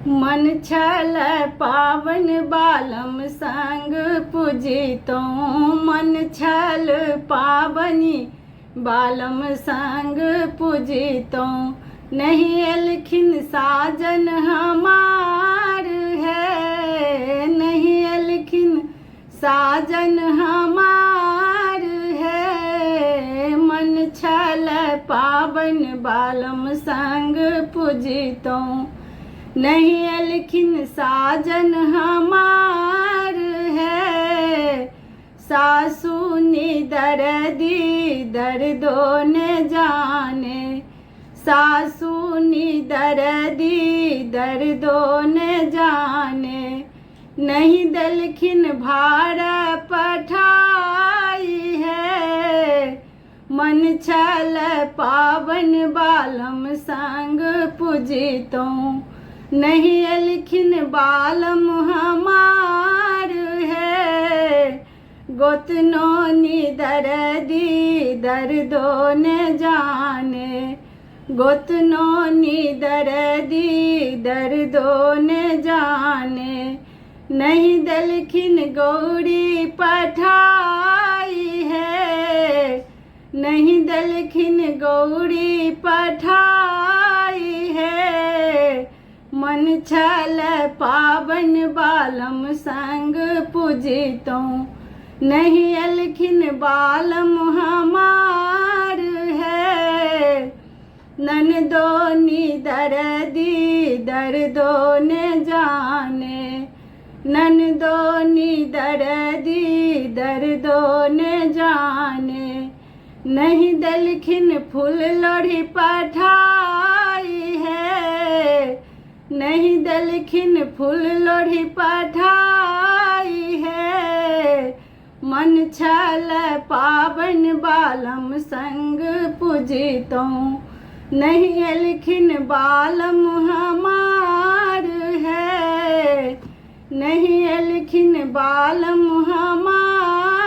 मन छल पावन बालम संग पूजितो। मन छल पावनी बालम संग पूजितो। नहीं एलखिन साजन हमार है, नहीं एलखिन साजन हमार है। मन छल पावन बालम संग पूजितो। नहीं एलखिन साजन हमार है। सासू दर्दी दर्दो न जाने। सासू दर्दी दर्दो न जाने। नहीं दलखिन भार पठाई है। मन छल पावन बालम संग पूजितो। नहीं एलखिन बालम हमार है। गोतनो दर्दी दर्दो न जाने। गोतनो दर्दी दर्दो न जाने। नहीं दलखिन गौरी पठाई है। नहीं दलखिन गौरी पठाई है। मन छल पावन बालम संग पूजितो। नहीं एलखिन बालम हमार है। ननदो दर्दी दर्दो न जाने। ननदो दर्दी दर्दो न जाने। नहीं दलखिन फूल लोढ़ी पठाई है। नहीं दलखिन फूल लोढ़ी पठाई है। मन छल पावन बालम संग पूजितो। नहीं एलखिन बालम हमार है। नहीं एलखिन बालम हमार